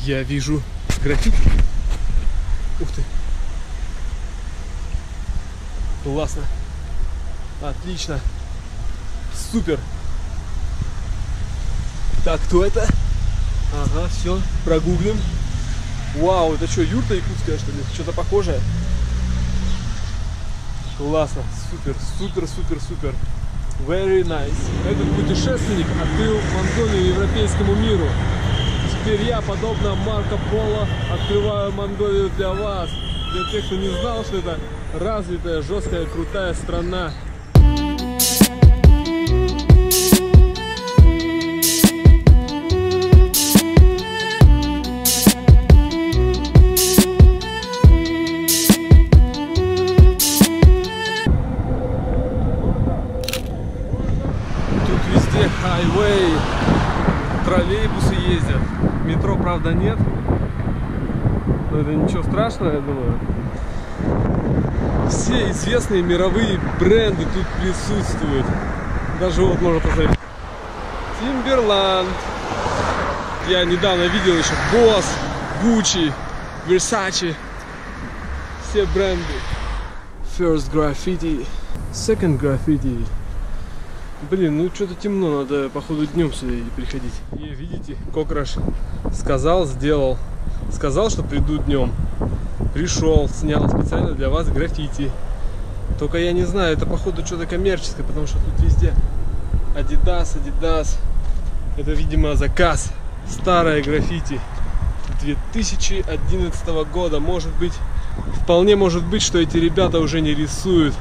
Я вижу граффити. Ух ты. Классно. Отлично. Супер. Так, кто это? Ага, все, прогуглим. Вау, это что, юрта якутская, что ли? Что-то похожее. Классно, супер, супер, супер, супер. Very nice. Этот путешественник открыл Монголию европейскому миру. Теперь я, подобно Марко Поло, открываю Монголию для вас. Для тех, кто не знал, что это развитая, жесткая, крутая страна. Хайвей, троллейбусы ездят, метро, правда, нет, но это ничего страшного, я думаю. Все известные мировые бренды тут присутствуют. Даже вот можно посмотреть. Timberland. Я недавно видел еще Boss, Gucci, Versace. Все бренды. First Graffiti, Second Graffiti. Блин, ну что-то темно, надо походу днем сюда приходить. И видите, Кокраш сказал, сделал. Сказал, что приду днем. Пришел, снял специально для вас граффити. Только я не знаю, это походу что-то коммерческое, потому что тут везде Adidas, Adidas. Это, видимо, заказ. Старое граффити 2011 года. Может быть, вполне может быть, что эти ребята уже не рисуют.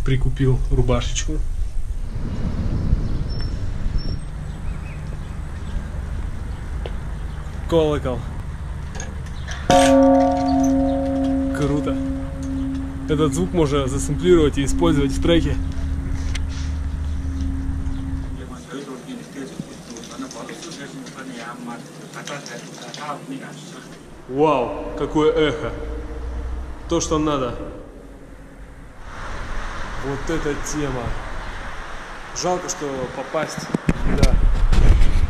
Прикупил рубашечку. Колокол. Круто. Этот звук можно засэмплировать и использовать в треке. Вау, какое эхо. То, что надо. Вот эта тема. Жалко, что попасть сюда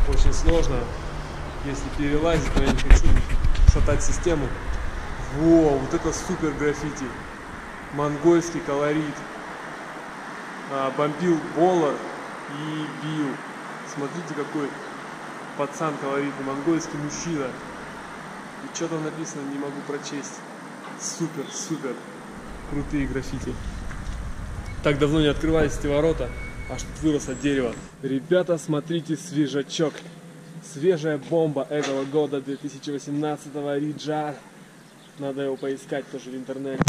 очень сложно. Если перелазить, то я не хочу шатать систему. Во, вот это супер граффити. Монгольский колорит. Бомбил Болар и бил. Смотрите, какой пацан колоритный. Монгольский мужчина. И что там написано, не могу прочесть. Супер, супер. Крутые граффити. Так давно не открывались эти ворота, аж тут выросло дерево. Ребята, смотрите, свежачок. Свежая бомба этого года, 2018-го, Риджар. Надо его поискать тоже в интернете.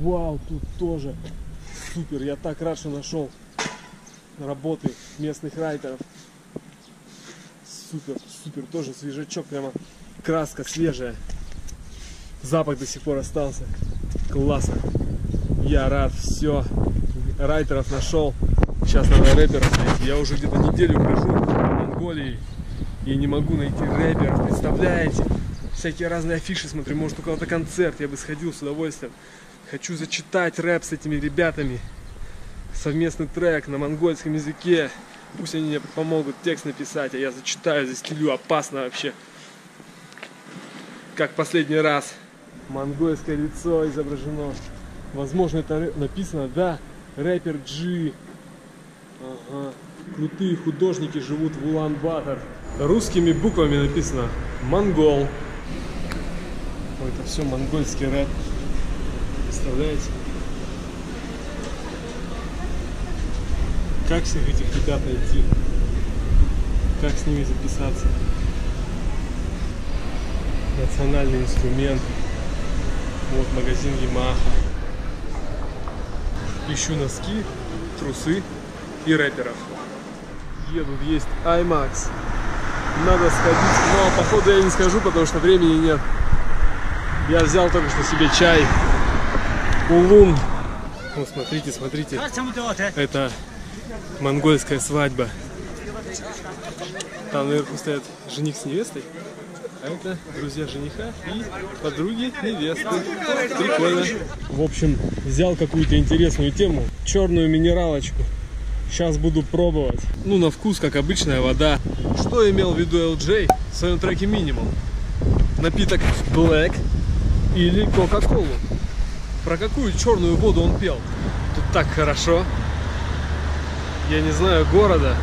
Вау, тут тоже супер. Я так рад, что нашел работы местных райтеров. Супер, супер, тоже свежачок, прямо краска свежая. Запах до сих пор остался. Классно. Я рад, все, райтеров нашел. Сейчас надо рэперов найти. Я уже где-то неделю хожу по Монголии и не могу найти рэперов, представляете? Всякие разные афиши смотрю, может у кого-то концерт, я бы сходил с удовольствием. Хочу зачитать рэп с этими ребятами. Совместный трек на монгольском языке. Пусть они мне помогут текст написать, а я зачитаю, застелю, опасно вообще. Как последний раз. Монгольское лицо изображено. Возможно, это написано, да, рэпер G. Ага. Крутые художники живут в Улан-Батор. Русскими буквами написано Монгол. Ой, это все монгольский рэп. Представляете? Как всех этих ребят найти? Как с ними записаться? Национальный инструмент. Вот магазин Yamaha. Ищу носки, трусы и рэперов. Тут есть IMAX. Надо сходить, но походу я не скажу, потому что времени нет. Я взял только что себе чай. Улун. Ну, смотрите, смотрите. Это монгольская свадьба. Там наверху стоят жених с невестой. А это друзья жениха и подруги невесты. Прикольно. В общем, взял какую-то интересную тему. Черную минералочку. Сейчас буду пробовать. Ну, на вкус, как обычная вода. Что имел в виду LJ в своем треке Minimum? Напиток Black или Кока-Колу? Про какую черную воду он пел? Тут так хорошо. Я не знаю города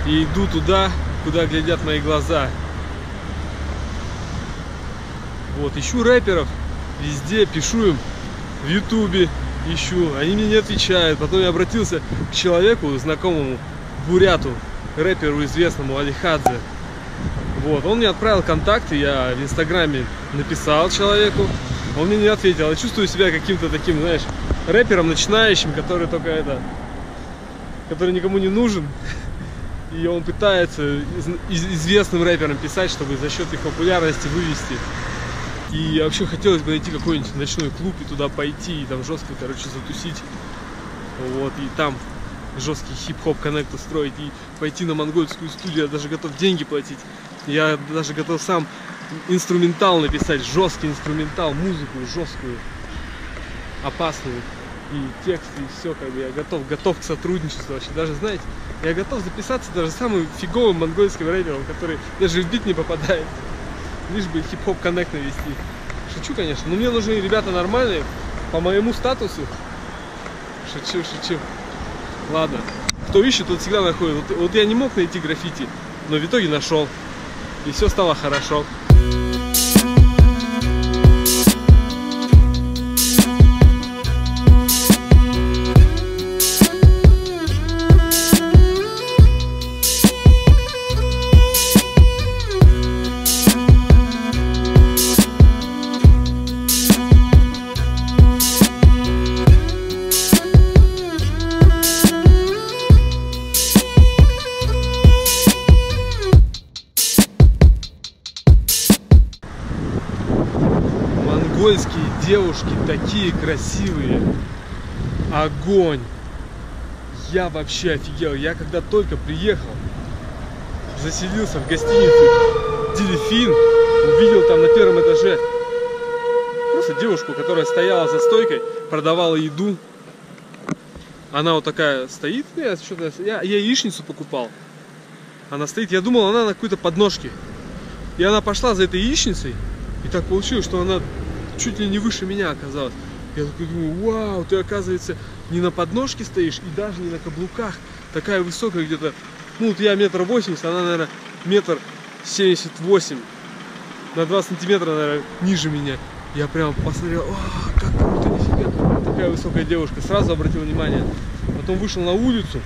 и иду туда, куда глядят мои глаза. Вот, ищу рэперов везде, пишу им в Ютубе, ищу, они мне не отвечают. Потом я обратился к человеку, знакомому, буряту, рэперу известному Алихадзе. Вот, он мне отправил контакты, я в Инстаграме написал человеку, он мне не ответил. Я чувствую себя каким-то таким, знаешь, рэпером начинающим, который только который никому не нужен. И он пытается известным рэперам писать, чтобы за счет их популярности вывести. И вообще хотелось бы найти какой-нибудь ночной клуб и туда пойти, и там жестко, короче, затусить. Вот, и там жесткий хип-хоп коннект устроить, и пойти на монгольскую студию. Я даже готов деньги платить. Я даже готов сам инструментал написать, жесткий инструментал, музыку жесткую, опасную. И текст, и все, как бы я готов к сотрудничеству вообще. Даже, знаете, я готов записаться даже самым фиговым монгольским рэпером, который даже в бит не попадает. Лишь бы хип-хоп коннект навести. Шучу, конечно, но мне нужны ребята нормальные, по моему статусу. Шучу. Ладно. Кто ищет, тот всегда находит. Вот я не мог найти граффити, но в итоге нашел. И все стало хорошо. Монгольские девушки такие красивые. Огонь. Я вообще офигел. Я когда только приехал, заселился в гостиницу Дельфин, увидел там на первом этаже просто девушку, которая стояла за стойкой, продавала еду. Она вот такая стоит. Я яичницу покупал. Она стоит. Я думал, она на какой-то подножке. И она пошла за этой яичницей. И так получилось, что она чуть ли не выше меня оказалась. Я такой думаю, вау, ты, оказывается, не на подножке стоишь и даже не на каблуках. Такая высокая где-то, ну вот я 1,80 м, она, наверное, 1,78 м. На 2 сантиметра, наверное, ниже меня. Я прям посмотрел, о, как круто, нифига, такая высокая девушка. Сразу обратил внимание. Потом вышел на улицу,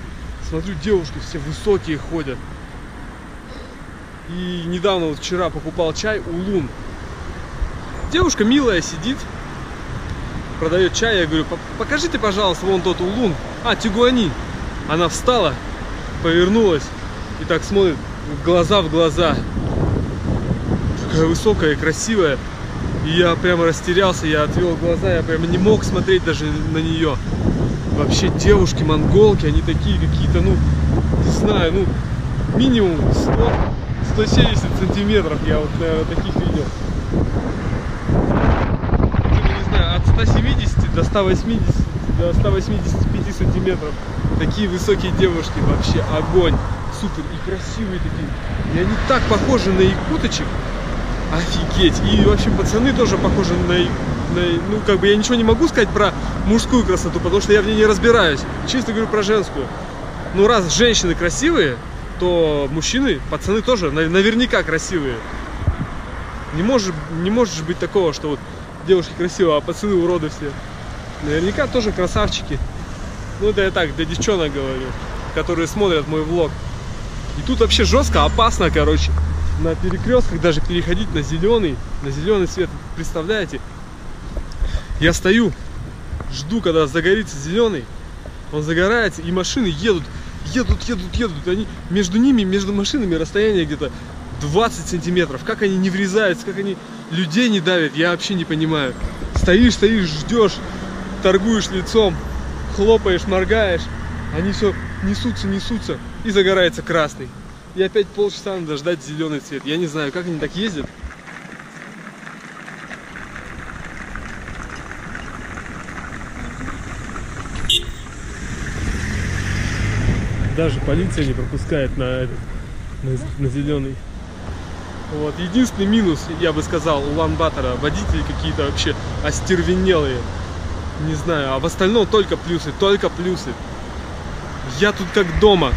смотрю, девушки все высокие ходят. И недавно, вот вчера, покупал чай Улун. Девушка милая сидит, продает чай. Я говорю, покажите, пожалуйста, вон тот Улун. А, Тигуани. Она встала, повернулась и так смотрит глаза в глаза. Такая высокая и красивая. И я прямо растерялся, я отвел глаза, я прямо не мог смотреть даже на нее. Вообще девушки, монголки, они такие какие-то, ну, не знаю, ну, минимум 170 сантиметров я вот, наверное, таких видел. 170 до 180, до 185 сантиметров. Такие высокие девушки, вообще огонь. Супер, и красивые такие. И они так похожи на якуточек. Офигеть. И вообще пацаны тоже похожи ну, как бы я ничего не могу сказать про мужскую красоту, потому что я в ней не разбираюсь. Чисто говорю про женскую. Ну, раз женщины красивые, то мужчины, пацаны тоже наверняка красивые. Не может быть такого, что вот девушки красивые, а пацаны уроды все. Наверняка тоже красавчики. Ну, это я так, для девчонок говорю, которые смотрят мой влог. И тут вообще жестко, опасно, короче. На перекрестках даже переходить на зеленый свет. Представляете? Я стою, жду, когда загорится зеленый. Он загорается, и машины едут. Они между ними, между машинами расстояние где-то 20 сантиметров. Как они не врезаются, как они людей не давят, я вообще не понимаю. Стоишь, ждешь, торгуешь лицом, хлопаешь, моргаешь. Они все несутся, и загорается красный. И опять полчаса надо ждать зеленый цвет. Я не знаю, как они так ездят. даже полиция не пропускает на зеленый. Вот. Единственный минус, я бы сказал, Улан-Батора: водители какие-то вообще остервенелые. Не знаю, а в остальном только плюсы, только плюсы. Я тут как дома.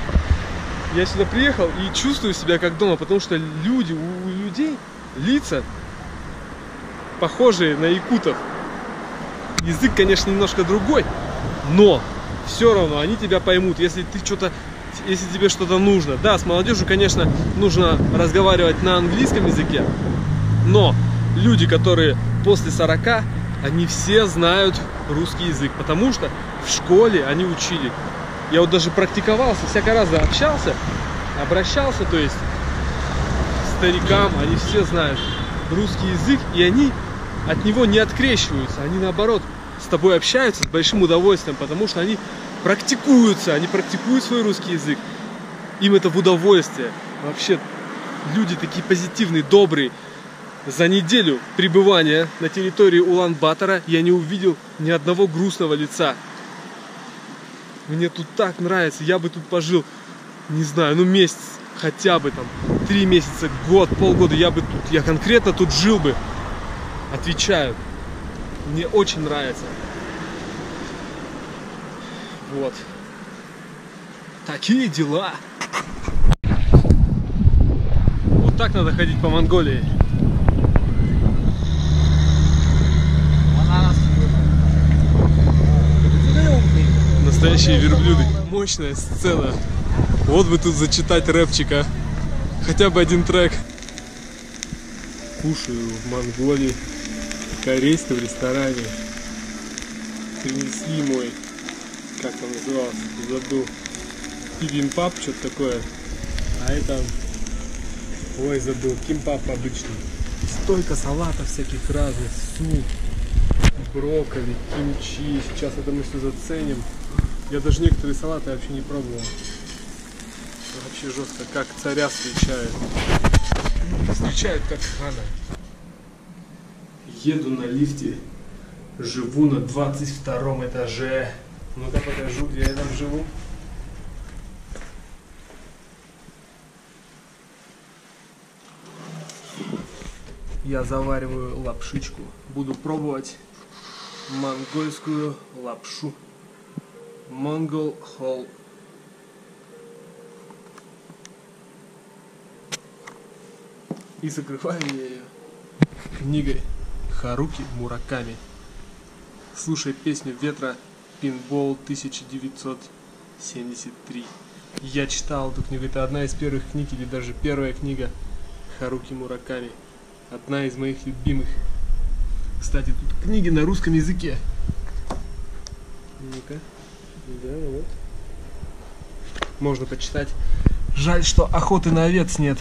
Я сюда приехал и чувствую себя как дома, потому что люди, у людей лица похожие на якутов. Язык, конечно, немножко другой, но все равно они тебя поймут, если тебе что-то нужно. Да, с молодежью, конечно, нужно разговаривать на английском языке, но люди, которые после 40, они все знают русский язык, потому что в школе они учили. Я вот даже практиковался, всякий раз общался, обращался, то есть к старикам, они все знают русский язык, и они от него не открещиваются, они наоборот с тобой общаются с большим удовольствием, потому что они практикуются, они практикуют свой русский язык, им это в удовольствие. Вообще люди такие позитивные, добрые. За неделю пребывания на территории Улан-Батора я не увидел ни одного грустного лица. Мне тут так нравится, я бы тут пожил, не знаю, ну месяц, хотя бы там 3 месяца, год, полгода, я конкретно тут жил бы. Отвечаю, мне очень нравится. Вот. Такие дела. Вот так надо ходить по Монголии. Настоящие верблюды. Мощная сцена. Вот бы тут зачитать рэпчика. Хотя бы один трек. Кушаю в Монголии. Корейском ресторане. Принесли мой, как он назывался, забыл, бибимпап, что-то такое. А это, ой, забыл, кимпап обычный. Столько салатов всяких разных, суп, брокколи, кимчи. Сейчас это мы все заценим. Я даже некоторые салаты вообще не пробовал. Вообще жестко, как царя встречают. Встречают как хана. Еду на лифте, живу на 22 этаже. Ну-ка покажу, где я там живу. Я завариваю лапшичку. Буду пробовать монгольскую лапшу. Mongol Hall. И закрываю я ее книгой Харуки Мураками. Слушай песню ветра, Пинбол 1973. Я читал эту книгу. Это одна из первых книг, или даже первая книга Харуки Мураками. Одна из моих любимых. Кстати, тут книги на русском языке. Ну-ка. Да, вот. Можно почитать. Жаль, что охоты на овец нет.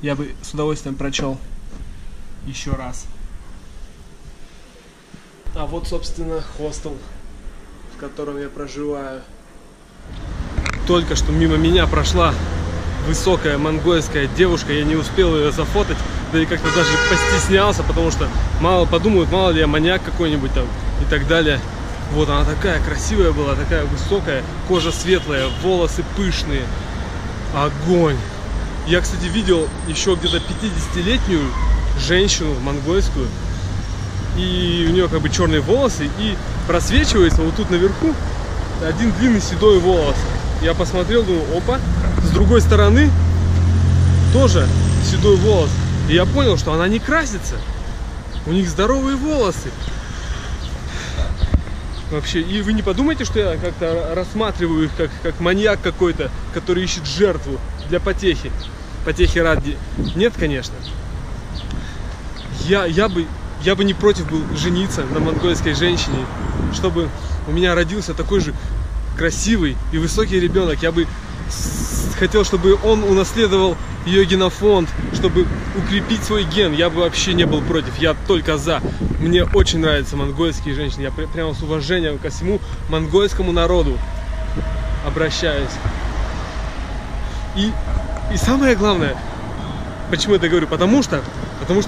Я бы с удовольствием прочел еще раз. А вот, собственно, хостел, в котором я проживаю. Только что мимо меня прошла высокая монгольская девушка. Я не успел ее зафотать, да и как-то даже постеснялся, потому что мало подумают, мало ли я маньяк какой-нибудь там и так далее. Вот она такая красивая была, такая высокая, кожа светлая, волосы пышные. Огонь! Я, кстати, видел еще где-то 50-летнюю женщину монгольскую, и у нее как бы черные волосы, и просвечивается вот тут наверху один длинный седой волос. Я посмотрел, думаю, опа, с другой стороны тоже седой волос. И я понял, что она не красится, у них здоровые волосы. Вообще, и вы не подумайте, что я как-то рассматриваю их как маньяк какой-то, который ищет жертву для потехи. Потехи ради. Нет, конечно. Я бы не против был жениться на монгольской женщине, чтобы у меня родился такой же красивый и высокий ребенок. Я бы хотел, чтобы он унаследовал ее генофонд, чтобы укрепить свой ген. Я бы вообще не был против, я только за. Мне очень нравятся монгольские женщины. Я прямо с уважением ко всему монгольскому народу обращаюсь. И самое главное, почему я это говорю? Потому что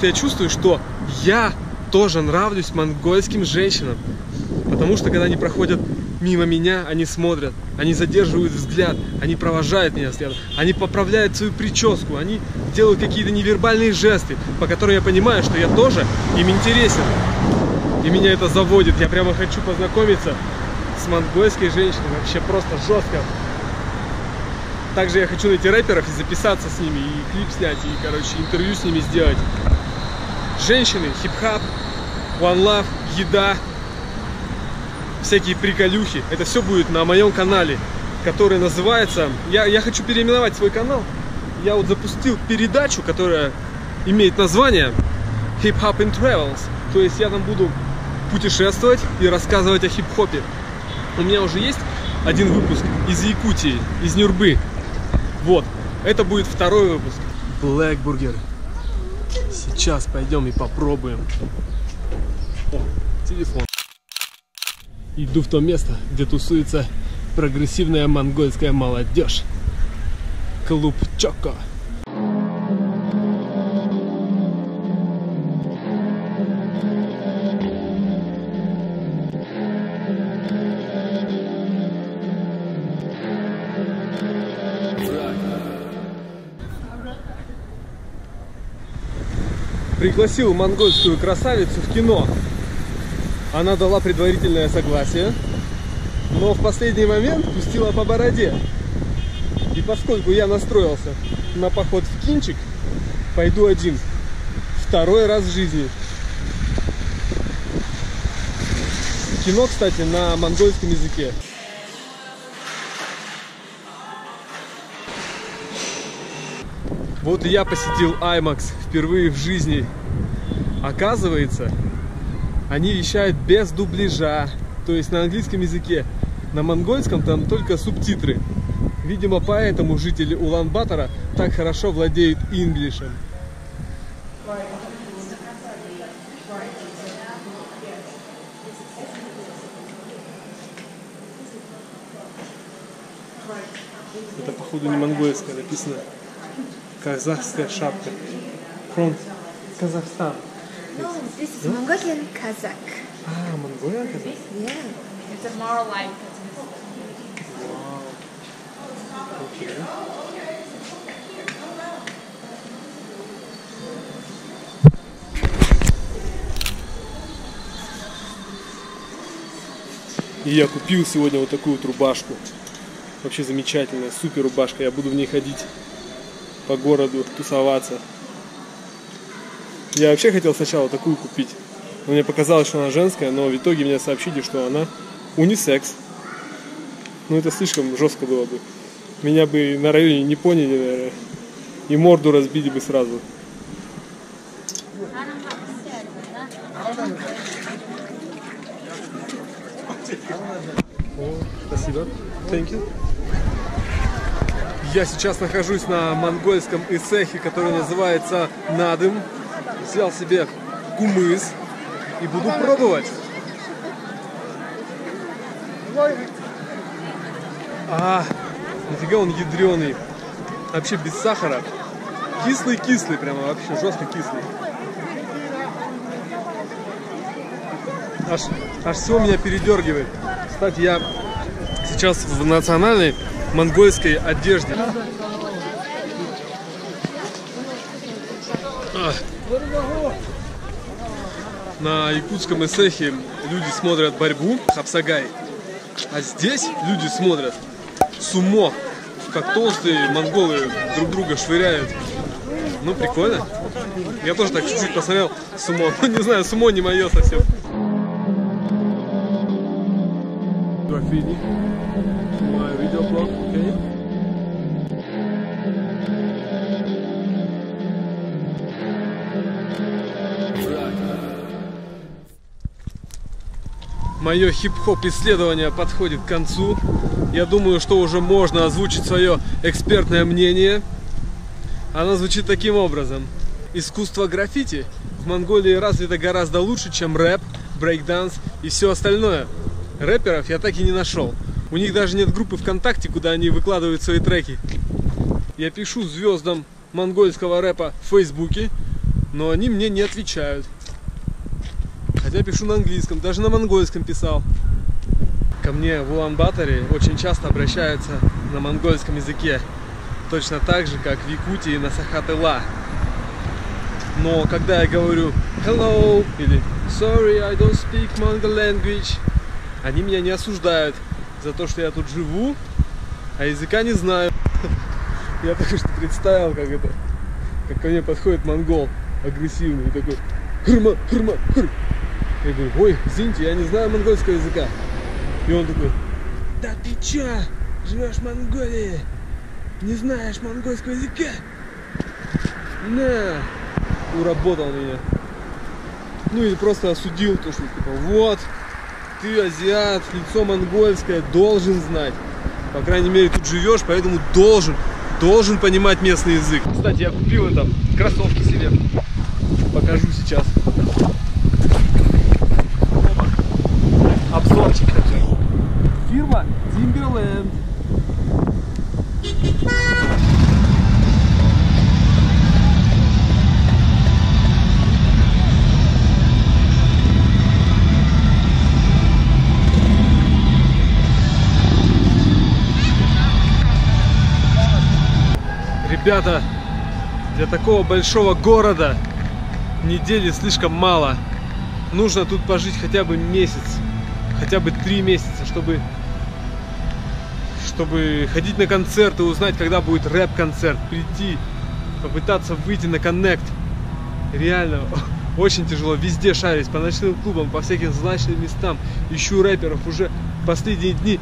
я чувствую, что я тоже нравлюсь монгольским женщинам. Потому что когда они проходят мимо меня, они смотрят, они задерживают взгляд, они провожают меня взглядом, они поправляют свою прическу, они делают какие-то невербальные жесты, по которым я понимаю, что я тоже им интересен. И меня это заводит, я прямо хочу познакомиться с монгольской женщиной, вообще просто жестко. Также я хочу найти рэперов и записаться с ними, и клип снять, и, короче, интервью с ними сделать. Женщины, хип-хап, one love, еда, всякие приколюхи. Это все будет на моем канале, который называется... Я хочу переименовать свой канал. Я вот запустил передачу, которая имеет название Hip Hop and Travels. То есть я там буду путешествовать и рассказывать о хип-хопе. У меня уже есть один выпуск из Якутии, из Нюрбы. Вот, это будет второй выпуск. Black Burger. Сейчас пойдем и попробуем. О, телефон. Иду в то место, где тусуется прогрессивная монгольская молодежь. Клуб Чоко. Пригласил монгольскую красавицу в кино. Она дала предварительное согласие, но в последний момент пустила по бороде. И поскольку я настроился на поход в кинчик, пойду один. Второй раз в жизни. Кино, кстати, на монгольском языке. Вот и я посетил IMAX впервые в жизни. Оказывается, они вещают без дубляжа, то есть на английском языке. На монгольском там только субтитры. Видимо, поэтому жители Улан-Батора так хорошо владеют инглишем. Это, походу, не монгольское, написано казахская шапка. From Kazakhstan. No, this is Mongolian Kazakh. Ah, Mongolian Kazakh? Yeah. It's more like Wow. Okay. И я купил сегодня вот такую вот рубашку. Вообще замечательная, супер рубашка. Я буду в ней ходить по городу, тусоваться. Я вообще хотел сначала такую купить. Но мне показалось, что она женская, но в итоге мне сообщили, что она унисекс. Ну это слишком жестко было бы. Меня бы на районе не поняли, наверное. И морду разбили бы сразу. О, спасибо. Thank you. Я сейчас нахожусь на монгольском эсэхе, который называется Надым. Взял себе кумыс и буду пробовать. Нафига он ядреный. Вообще без сахара. Кислый-кислый, прямо вообще жестко кислый. Аж все меня передергивает. Кстати, я сейчас в национальной монгольской одежде. На якутском эсэхе люди смотрят борьбу, хапсагай. А здесь люди смотрят сумо. Как толстые монголы друг друга швыряют. Ну, прикольно. Я тоже так чуть-чуть посмотрел сумо. Ну, не знаю, сумо не мое совсем. Граффити. Мой видеоблог, окей. Мое хип-хоп исследование подходит к концу. Я думаю, что уже можно озвучить свое экспертное мнение. Оно звучит таким образом. Искусство граффити в Монголии развито гораздо лучше, чем рэп, брейкданс и все остальное. Рэперов я так и не нашел. У них даже нет группы ВКонтакте, куда они выкладывают свои треки. Я пишу звездам монгольского рэпа в Фейсбуке, но они мне не отвечают. Хотя пишу на английском, даже на монгольском писал. ко мне в Улан-Баторе очень часто обращаются на монгольском языке. Точно так же, как в Якутии на Сахат-Ла. Но когда я говорю hello или sorry, I don't speak Mongol language, они меня не осуждают за то, что я тут живу, а языка не знаю. Я только что представил, как ко мне подходит монгол агрессивный и такой хырма, хырма, хыр. Я говорю, ой, извините, я не знаю монгольского языка. И он такой, да ты чё, живешь в Монголии, не знаешь монгольского языка? На, уработал меня. Ну или просто осудил, то что типа, вот, ты азиат, лицо монгольское, должен знать. По крайней мере тут живешь, поэтому должен понимать местный язык. Кстати, я купил это, кроссовки себе. Покажу сейчас. Обзорчик. Фирма Timberland. Ребята, для такого большого города недели слишком мало. Нужно тут пожить хотя бы месяц, хотя бы 3 месяца, чтобы ходить на концерты, узнать, когда будет рэп-концерт, прийти, попытаться выйти на коннект. Реально, очень тяжело везде шарить, по ночным клубам, по всяким злачным местам. Ищу рэперов уже последние дни.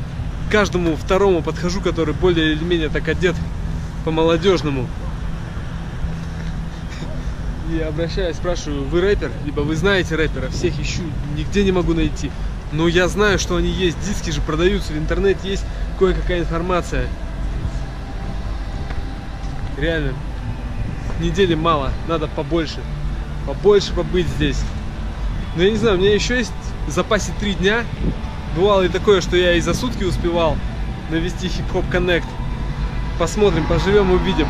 К каждому второму подхожу, который более или менее так одет по-молодежному. И обращаюсь, спрашиваю, вы рэпер? Либо вы знаете рэпера? Всех ищу, нигде не могу найти. Но я знаю, что они есть, диски же продаются, в интернете есть кое-какая информация. Реально, недели мало, надо побольше побыть здесь. Но я не знаю, у меня еще есть в запасе 3 дня. Бывало и такое, что я и за сутки успевал навести хип-хоп коннект. Посмотрим, поживем, увидим.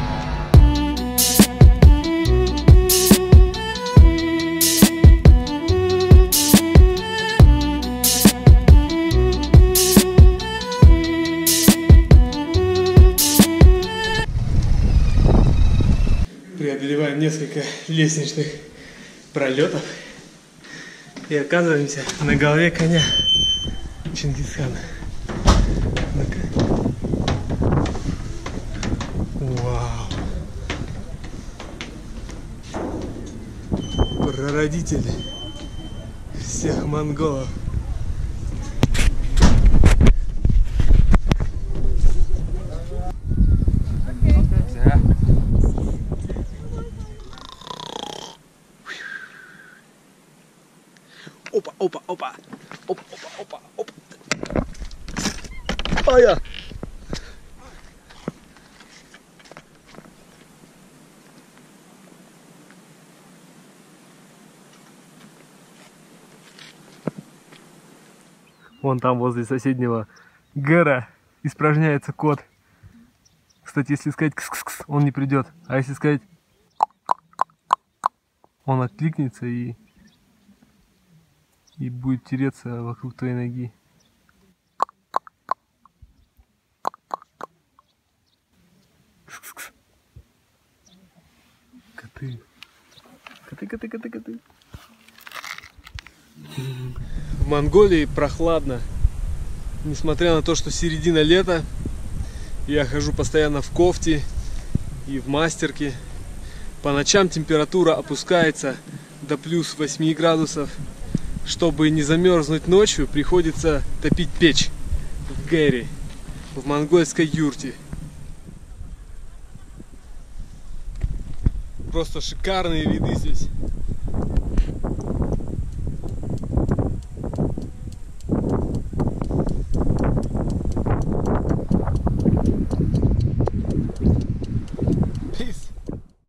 Преодолеваем несколько лестничных пролетов и оказываемся на голове коня Чингисхана. Вау! Прародитель всех монголов. Опа, опа, опа, опа, опа, опа, опа. Ая! Вон там возле соседнего гэра испражняется кот. Кстати, если сказать кс-кс-кс, он не придет. А если сказать, он откликнется и будет тереться вокруг твоей ноги. Кс-кс-кс. Коты. Коты, коты, коты, коты. В Монголии прохладно. Несмотря на то, что середина лета, я хожу постоянно в кофте и в мастерке. По ночам температура опускается до плюс 8 градусов. Чтобы не замерзнуть ночью, приходится топить печь в гэре, в монгольской юрте. Просто шикарные виды здесь.